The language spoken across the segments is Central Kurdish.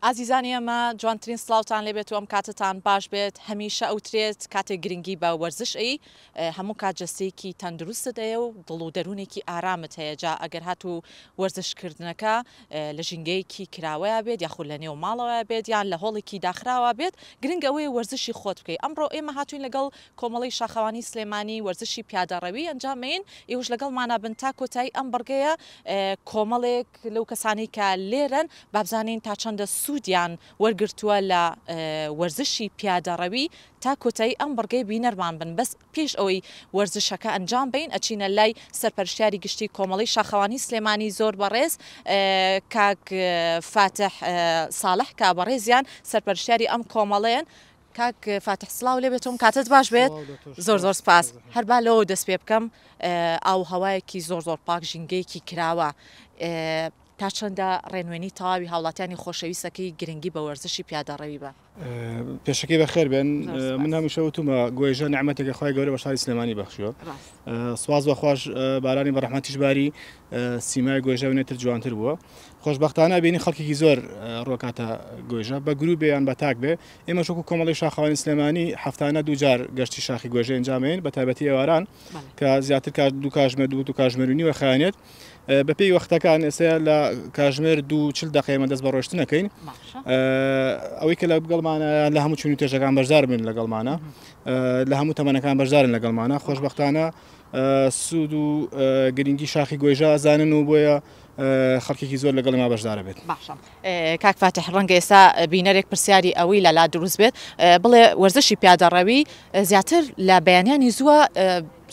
ئازیزانی ئەمە جوانترین سڵاوتان لێبێت و ئەم کاتتان باش بێت هەمیشە ئەوترێت کاتێک گرنگی بە وەرزش هەموو کاتجەستێکی تەندروستت هەیە و دڵ و دەروونێکی ئارامت هەیە جا ئەگەر هاتوو وەرزشکردنەکە لە ژینگەیەکی کراوەیە بێت یاخود لە نێو ماڵەوە بێت یان لە هۆڵێکی داخراوە بێت گرنگ ئەوەیە وەرزشی خۆت بکەیت. ئەمڕۆ ئێمە هاتوین لەگەڵ کۆمەڵی شاخەوانی سلێمانی وەرزشی پیادەڕەوی ئەنجامین ئێوەش لەگەڵمانە بن تا کۆتایی ئەم بەرگەیە کۆمەڵێک لەو کەسانی کە لێرن بابزانین تا چەندە سوودیان وەرگرتووە لە وەرزشی پیادەڕەوی تا کۆتایی ئەم بەرگەی بینەرمان بن بەس پێش ئەوەی وەرزشەکە ئەنجام بین ئەچینە لای سەرپەرشتیاری گشتی کۆمەڵی شاخەوانی سلێمانی زۆر بەڕێز کاک فاتح ساڵح کا بەڕێزیان سەرپەرشتیاری ئەم کۆمەڵەیەن. کاک فاتح سڵاو لێ بێتم کاتت باش بێت زۆر زۆر سپاس. هەربا لەوە دەست پێ بکەم ئاو هەوایەکی زۆر زۆر پاک ژینگەیەکی کراوە تا چەندە ڕێنوێنی تەواوی هاوڵاتیانی خۆشەویستەکەی گرنگی بە وەرزشی پیادەڕەوی بە. پێشەکەی بەخێر بێن من هەمیشە وتومە گۆیژە نعمەتێکە خۆی گەورە بە شاری سلێمانی بەخشیوە سواز بەخۆش بارانی بەڕەحمەتیش باری سیمای گۆیژە نێتر جوانتر بووە. خۆشبەختانە بینی خەڵکێکی زۆر ڕۆکاتە گۆیژە بە گروپیان بە تاک بێ ئێمە شوکو کۆمەڵی شاخەوانی سلێمانی هەفتانە دووجار گەشتی شاخی گۆیژە ئەنجامین بە تایبەتی ئێواران کە زیاتر دوو کاژمێر دوو کاژمێرونی وە خەیانێت بەپێی وەختەکان ئێستا لە کاژمێر 40 دقیقە دەست بە ڕۆشتنەکەین ئەوەی کە لە بگەڵمانە لە هەموو چونی تێژەکان بەشدار بن لەگەڵمانە لە هەموو تەمەنەکان بەشدارن لەگەڵمانە خۆشبەختانە سوود و گرنگی شاخی گۆیژە زانن و بۆیە خەڵکێکی زۆر لەگەڵ ما بەشدارە بێت. کاک فاتح ڕەنگە ئێستا بینەرێک پرسیاری ئەوەی لەلا دروست بێت بڵێ وەرزشی پیادەڕەوی زیاتر لە بەیانیانی زووە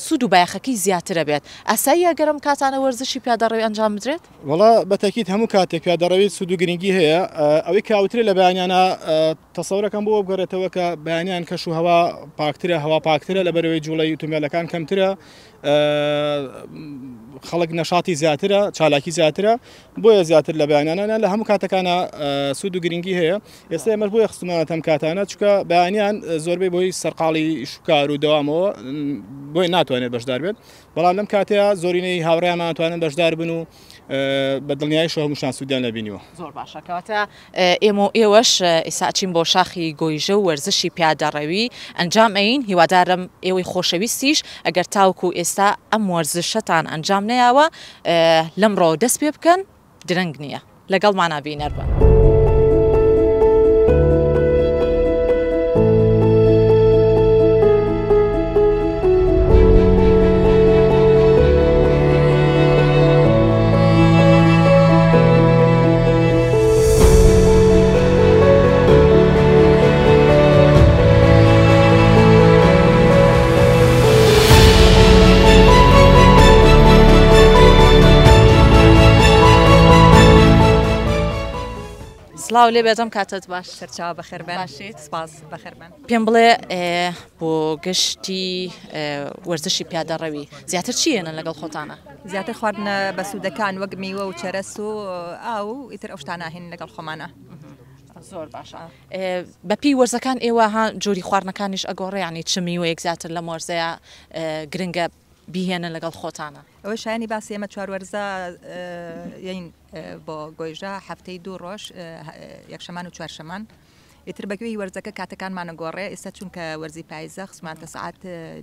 سوود و بایەخەکەی زیاترە بێت ئاساییە گەرم کاتانە وەرزشی پیادەڕەوی ئەنجام بدرێت؟ وڵا بەتەکیت هەموو کاتێک پیادەڕەوی سوود و گرنگی هەیە ئەوەی کاوترێ لە بەیانیانە تەسەورەکەم بۆ بگەڕێتەوە کە بەیانیان کەش و هەوا پاکترە هەوا پاکترە لە بەرەوەی جوڵەی ئۆتۆمبیلەکان کەمترە خەڵک نەشاتی زیاترە چالاکی زیاترە بۆیە زیاتر لە بەیانیانە لە هەموو کاتەکانە سوود و گرنگی هەیە. ئێستا ئێمە بۆیە خستمانە ئەم کاتانە چونکە بەیانیان زۆربەی بۆی سەرقاڵی شوکار و دەوامەوە بۆی ناتوانێت بەشدار بێت بەڵام لەم کاتەیە زۆرینەی هاوڕێیانمان توانن بەشدار بن و بە دڵنیایی هەمووشان سوودیان لەبینیوە. زۆر باشە کەواتە ئێمە و ئێوەش ئێستا چین بۆ شاخی گۆیژە و وەرزشی پیادەڕەوی ئەنجام ئەین هیوادارم ئێوەی خۆشەویستیش ئەگەر تاوکو ئێستا ئەم وەرزشەتان ئەنجام نەیاوە لەمڕۆ دەست پێ بکەن درەنگ نییە لەگەڵمانە بینەر بە. سڵاو لێ بێتم کاتت باش سەرچاوە بەخێربێن سپاس بەخێربێن. پێم بڵێ بۆ گشتی وەرزشی پیادەڕەوی زیاتر چیەنە لەگەڵ خۆتانە؟ زیاتر خواردنە بە سوودەکان وەک میوە و چەرەس و ئاو ئیتر ئەو شتانە هێن لەگەڵ خۆمانە. زۆر باشە. بەپی وەرزەکان ئێوە جۆری خواردنەکانیش ئەگۆڕێ ینی چ میوەیەک زیاتر لە مۆرزەیە گرنگە بیهێنن لەگەڵ خۆتانە؟ ئەوەی شایانی باسی ئێمە چوار وەرزە یین بۆ گۆیژە هەفتەی 2 ڕۆژ یەکشەمان و چوارشەمان ئیتر بەگوێی وەرزەکە کاتەکانمانە گۆڕێ ئێستا چونکە وەرزی پاییزە خسمانتە سعات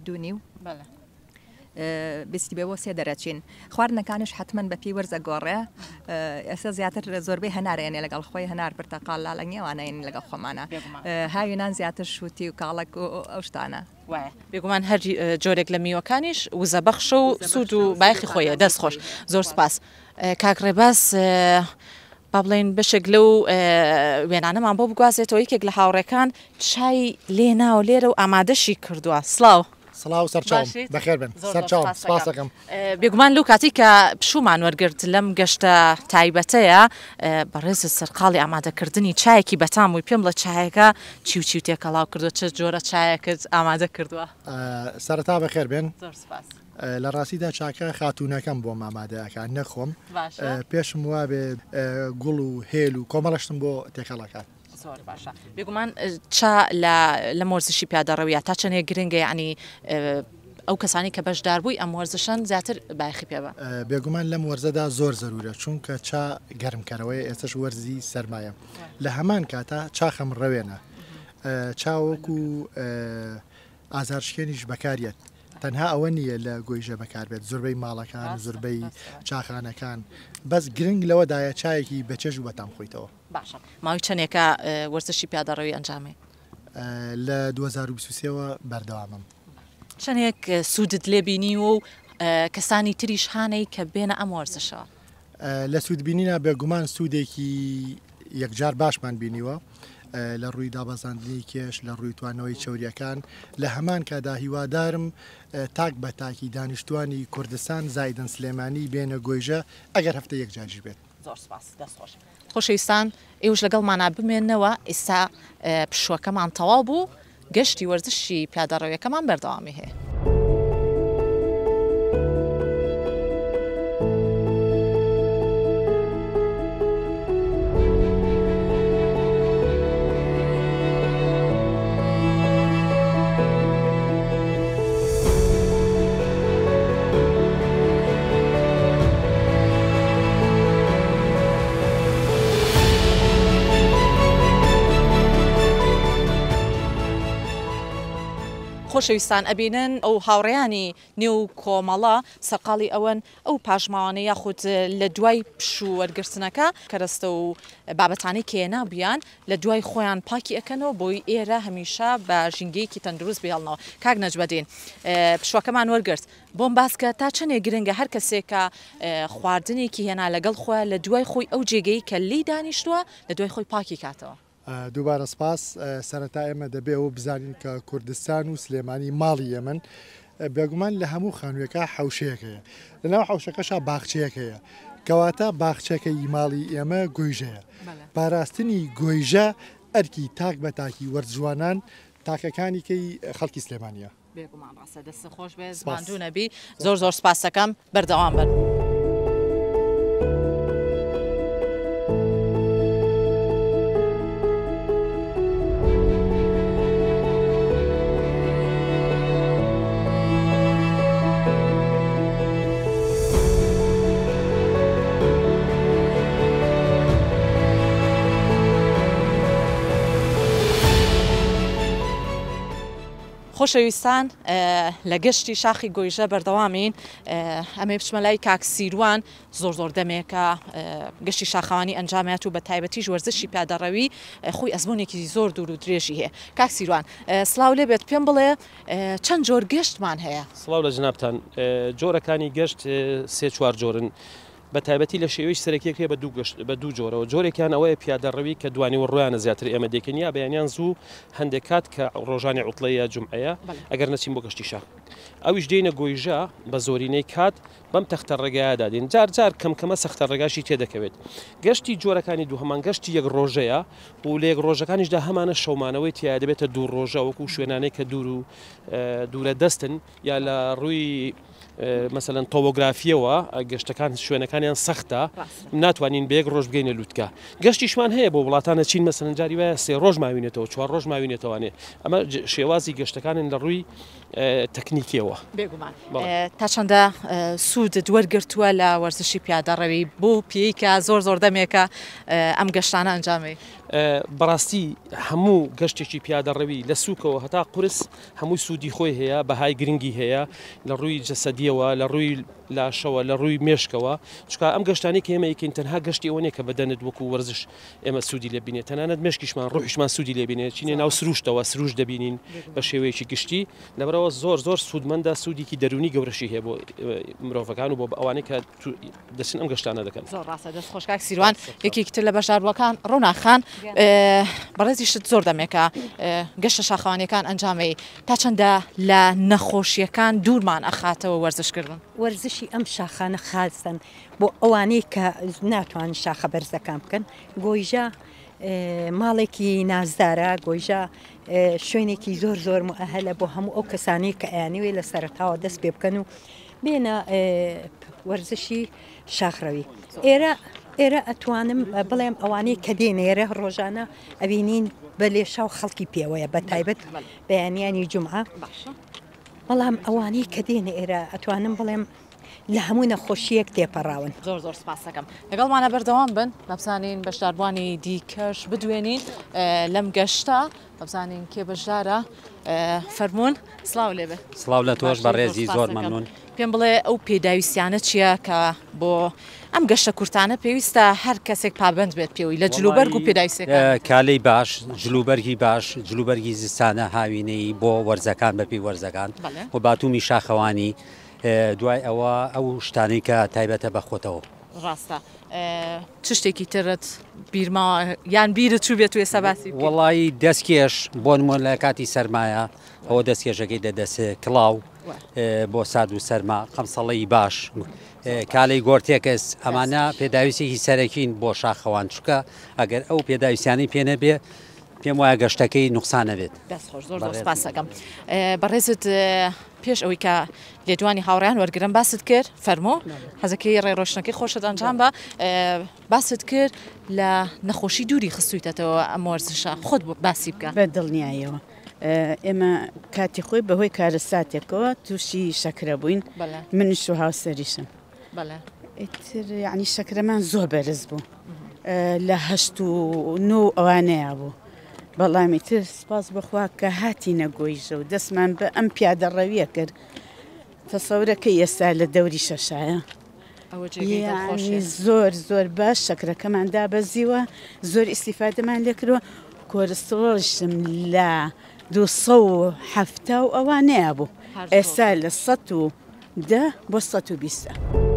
2:30 بیستی بێەوە 3 دەرەچین خواردنەکانش حتمما بەپی وەرزە گۆڕێ ئێستا زیاتر زۆربەی هەنارێنێ لەگەڵ خۆی هەنار پرتەقال لاڵە نێوانین لەگەڵ خۆمانە هاوینان زیاتر شووتی و کاڵک و ئەو شتانە بێگومان هەر جۆرێک لە میوەکانیش وزە بەخش و سوود و بایخی خۆیە دەست خۆش زۆر سپاس. کاک ڕێباز با بڵێن بەشێک لەو وێنانەمان بۆ بگوازێتەوە یەکێک لە هاوڕێکان چای لێناوە لێرە و ئامادەشی کردووە. سڵاو سڵاو سەرچاوم بەخێر بن سەرچاوم سپاس دەکەم. بێگومان لەو کاتی کە پشومان وەرگرت لەم گەشتە تایبەتەیە بەڕێز سەرقاڵی ئامادەکردنی چایەکی بەتامووی پێم لە چایەکە چی و تێکەڵاو کردو چه جۆرە چایەکرد ئامادە کردووە؟ سەرەتا بەخێر بێن زۆر سپاس. لە ڕاستیدا چاکە خاتوونەکەم بۆ مامادەکان نەخۆم پێشم وا بێ گوڵ و هێل و کۆمەڵشتم بۆ تێکەڵەکان. زۆر باشە بێگومان چا لە مۆرزشی پیادەڕەویە تا چەندێک گرنگە ینی ئەو کەسانی کە بەشدار بووی ئەم وەرزشان زیاتر باخی پێ بە بێگومان لەم وەرزەدا زۆر زەرورە چونکە چا گەرمکەرەوەی ئێستش وەرزی سەرمایە لە هەمان کاتە چاخەم ڕەوێنە چاوەکو ئازارشکێنیش بەکارێت تەنها ئەوە نییە لە گۆیژە بەکاربێت زۆربەی ماڵەکان زۆربەی چاخانەکان بەس گرنگ لەوەدایە چایەکی بەچێژ و بەتام خۆیتەوە باشە ماوەی چەندێکە وەرزشی پیادەڕەوی ئەنجامێ لە 2023ەوە بەردەوامم چەندێک سوودت لێبینی و کەسانی تریش هانەی کە بێنە ئەم وەرزشەوە لە سوودبینینە بێگومان سوودێکی یەکجار باشمان بینیوە لە ڕووی دابەزاندنی کێش لە ڕووی توانەوەی چەوریەکان لە هەمان کادا هیوادارم تاک بە تاکی دانیشتوانی کوردستان زایدن سلێمانی بێنە گۆیژە ئەگەر هەفتە یەکجاریش بێت زۆر سپاس دەستخۆش خۆشەویستان ئێوەش لەگەڵمانە بمێننەوە ئێستا پشوەکەمان تەواو بوو گەشتی وەرزشی پیادەڕەویەکەمان بەردەوامی هەیە خۆشەویستان ئەبینن ئەو هاوڕێیانی نێو کۆمەڵە سەرقاڵی ئەوەن ئەو پاژماوانە یاخود لە دوای پشوو وەرگرتنەکە کەرەستە و بابەتانی کێنا بیان لە دوای خۆیان پاکی ئەەکەنەوە بۆی ئێرە هەمیشە بە ژینگەیەکی تەندروست بێڵنەوە کاک نەجبەدین پشوەکەمان وەرگرت بۆم باسکە تا چەندێ گرنگە هەر کەسێکە خواردنێکی هێنا لەگەڵ خۆیان لە دوای خۆی ئەو جێگەی کە لی دانیشتووە لە دوای خۆی پاکی کاتەوە دووبارە سپاس سەرەتا ئێمە دەبێ ئەوە بزانین کە کوردستان و سلێمانی ماڵی ئێمن بێگومان لە هەموو خانوویەکە حوشەیەکەیە لەناو حوشەکەشا باخچەیەکەیە کەواتە باخچەکەی ماڵی ئێمە گۆیژەیە پاراستنی گۆیژە ئەرکی تاک بە تاکی وەرزجوانان تاکەکانیکەی خەڵکی سلێمانیە بێگومان ڕاستە دەست خۆش بێ زمانجوو نەبی زۆر زۆر سپاس دەکەم بەردەوام بن خۆشەویستان لە گەشتی شاخی گۆیژە بەردەوامین ئەمێ بچمە لای کاک سیروان زۆر زۆر دەمێکە گەشتی شاخەوانی ئەنجامات و بە تایبەتیش وەرزشی پیادەڕەوی خۆی ئەزمونێکی زۆر دوور و درێژی هەیە کاک سیروان سلااو لێ بێت پێم بڵێ چەند جۆر گەشتمان هەیە سڵاو لە جنابتان جۆرەکانی گەشت سێ چوار جۆرن بە تایبەتی لە شێوەی سەرەکیەکە بە دوو جۆرەوە جۆرێکیان ئەوەیە پیادەڕەوی کە دوانی و ڕۆیانە زیاتر ئێمە دێکنیا بەیانیان زوو هەندێک کات کە ڕۆژانی عوتڵەیە جمعەیە ئەگەر نەچین بۆ گەشتی شاخ ئەویش دێنە گۆیژە بە زۆرینەی کات بەم تەختە ڕێگایدادین جار جار کەمکەمە سەختە ڕێگاشی تێدەکەوێت گەشتی جۆرەکانی دوو هەمان گەشتی یەک ڕۆژەیە و لە یەک ڕۆژەکانیشدا هەمانە شەومانەوەی تیا دەبێتە دوو ڕۆژە وەکو شوێنانەی کە دوورە دەستن یا لە ڕووی مثلەن تۆبۆگرافیەوە گەشتەکان شوێنەکانیان سەختە ناتوانین بە یەک ڕۆژ بگەینە لووتکە گەشتیشمان هەیە بۆ وڵاتانە چین مەسەلەن جاری وایە سێ ڕۆژ ماوینێتەوە چوار ڕۆژ ماوینێتەوەوانێ ئەمە شێوازی گەشتەکانن لە ڕووی تەکنیکیەوە بێگومان تا چەندە سوودت وەرگرتووە لە وەرزشی پیادەڕەوی بۆ پێیکە زۆر دەمێکە ئەم گەشتانە ئەنجامێ بەڕاستی هەموو گەشتێکی پیادەڕەوی لە سووکەوە هەتا قورس هەمووی سوودی خۆی هەیە بەهای گرنگی هەیە لە ڕووی جەسەدیەوە لە ڕووی لاشەوە لە ڕووی مێشکەوە چکە ئەم گەشتانی کە ئێمە یەکەین تەنها گەشتی ئەوە نیە کە بەدەنت وەکو وەرزش ئێمە سوودی لێبینێت تەنانەت مێشکیشمان ڕۆحیشمان سوودی لێبینێت چینێ ناو سروشتەوە سروش دەبینین بە شێوەیەکی گشتی لەبەرەوە زۆر سوودمەندە سوودێکی دەرونی گەورەشی هەیە بۆ مرۆڤەکان و بۆ ئەوانەی کە دەچن ئەم گەشتانە دەکەن زۆر ڕاستە دەست خۆشکاک سیروان یەکێکتر لە بەشداربووەکان ڕۆناخان بەڕێزیشت زۆر دەمێکە گەشتە شاخەوانیەکان ئەنجامەی تا چەندە لە نەخۆشیەکان دوورمان ئەخاتەوە وەرزشکردن وەرزشی ئەم شاخانە خاستن بۆ ئەوانەی کە ناتوانن شاخە بەرزەکان بکەن گۆیژە ماڵێکی نازدارە گۆیژە شوێنێکی زۆر مؤهلە بۆ هەموو ئەو کەسانی کە ئەیانوێ لە سەرتاوە دەست پێ بکەن و بێنە وەرزشی شاخڕەوی ئێرە ئەتوانم بڵێم ئەوانەی کە دێنێرە ڕۆژانە ئەبینین بە لێشاو خەڵکی پێوەیە بە تایبەت بەیانیانی جمعە بەڵام ئەوانەی کە دێنە ئێرە ئەتوانم بڵێم لە هەموو نەخۆشیەک تێپەڕاون. زۆر سپاس دەکەم. لەگەڵمانە بەردەوام بن بەبزانین بەشداربوانی دیکەش بدوێنین لەم گەشتە بەبزانین کێ بەشدارە فەرمونون سلااو لێبێ. سلااو لە تۆش بەڕێزی زۆر مەمنون. پێم بڵێ ئەو پێداویستیانە چییە کە بۆ ئەم گەشتە کورتانە پێویستە هەر کەسێک پابند بێت پێوی لە جلوبەرگ و پێداویستەکان. کالەی باش، جلوبەرگی باش، جلوبەرگی زستانە هاوینەی بۆ وەرزەکان بەپی وەرزەکان و باتومی شاخەوانی دوای ئەوە ئەو شتانەی کە تایبەتە بەخۆتەوە. ڕاستە چ شتێکی ترت بیرما یان بیرت چوو بێت توێ سەباسی؟ وەڵی دەستکێش بۆ نمونە لە کاتی سەرمایە ئەوە دەستکێشەکەی دەدەست کڵاو بۆ ساد و سەرما قەمسەڵی باش کالەی گۆرتێکس ئەمانە پێداویستێکی سەرەکین بۆ شاخەوان چکە ئەگەر ئەو پێداویستیانی پێنەبێ پێم وایە گەشتەکەی نوقسانە بێت. دەستخۆش زۆر سپاس دەکەم. بەڕێزت پێش ئەوەی کە لێدوانی هاوڕێیان وەرگرم باست کرد فەرمۆ حەزەکەی ڕێڕۆشنەکەی خۆشت ئەنجام بە باست کرد لە نەخۆشی دووری خستویتەوە ئەم وەرزشە خۆت باسی بکە. بە دڵنیایەوە ئێمە کاتی خۆی بەهۆی کارە ساتێکەوە تووشی شەکرە بووین منش و هاوسەریشم ئیتر یعنی شەکرەمان زۆر بەرز بوو لە 8 ئەوانەیە بوو. بەڵامی تر سپاس بخوا کە هاتی نەگۆیژە و دەستمان بە ئەم پیادەڕەویە کرد تەسەورەکە ئێستا لە دەوری شەشایە زۆر باش شەکرەکەمان دابەزیوە زۆر ئیسیفادەمان لێکردووە کۆرستۆڵشم لە 270 ئەوانەیە بوو ئێستا لە 110 بۆ 120.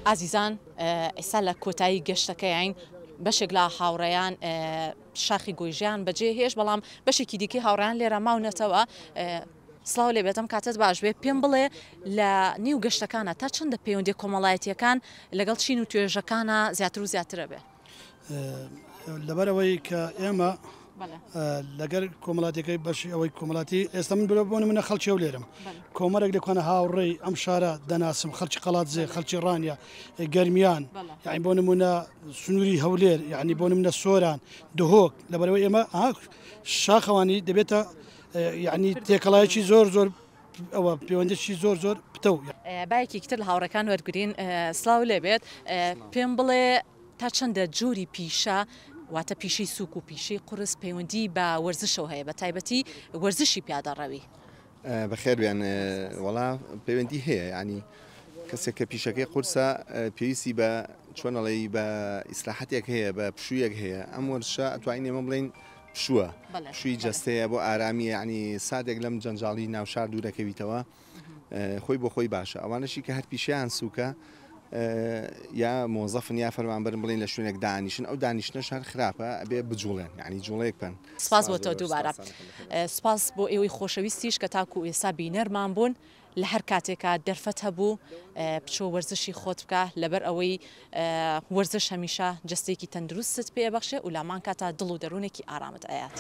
ئازیزان ئێستا لە کۆتایی گەشتەکەیین بەشێک لە هاوڕێیان شاخی گۆیژیان بەجێ هێش بەڵام بەشێکی دیکەی هاوڕێیان لێرە ماونەتەوە سڵاو لێ بێتم کاتت باش بێ پێم بڵێ لە نێو گەشتەکانە تا چەندە پەیوەندی کۆمەڵایەتیەکان لەگەڵ چین و توێژەکانە زیاتر و زیاترە بێ لەبەرەوەی کە ئێمە لەگەر کۆمەڵاتەکەی بەشی ئەوەی کۆمەڵاتی ئێستا من برە بۆن منە خەڵکی و لێرم کۆمەرێک لەکوانە هاوڕێی ئەم شارە دەناسم خەڵکی قەڵات زێ خەڵکی ڕانیا گەرمیان یعنی بۆ نمونە سنووری هەولێر یعنی بۆ نمونە سۆران دهۆک لەبەرەوەی ئێمە شاخەوانی دەبێتە یعنی تێکەڵایەکی زۆر ئەوە پەیوەندێکی زۆر پتە و باەکی کتر لە هاوڕەکان وەرگین سلااو لێ بێت پێم بڵێ تا چەندە جۆری پیشە واتە پیشەی سووک و پیشەی قورس پەیوەندی بە وەرزشەوە هەیە بە تایبەتی وەرزشی پیادەڕەوی بەخێربیان وەڵا پەیوەندی هەیە ینی کەسێک کە پیشەکەی قورسە پێویستی بە چۆنەڵی بە ئیسلاحەتێک هەیە بە پشوویەک هەیە ئەم وەرشە ئەتوانین ئێمە بڵین پشووە شووی جەستەیە بۆ ئارامی ینی سادێک لەم جەنجاڵی ناوشار دوورەکەویتەوە خۆی بۆ خۆی باشە ئەوانەشی کە هەر پیشیان سووکە یا مۆزەفن یا فەرمانبەرن بڵین لە شوێنێک دانیشن ئەو دانیشتە شار خراپە ئەبێ بجوڵێن یعنی جوڵەیەک بن. سپاس بۆ تۆ دووبارە سپاس بۆ ئێوەی خۆشەویستیش کە تاکو ئێستا بینەرمان بوون لە هەر کاتێکە دەرفەت هەبوو بچۆ وەرزشی خۆت بکە لەبەر ئەوەی وەرزش هەمیشە جستێکی تەندروستت پێبەخشێ و لامان کاتە دڵ و دەروونێکی ئارامت ئايات.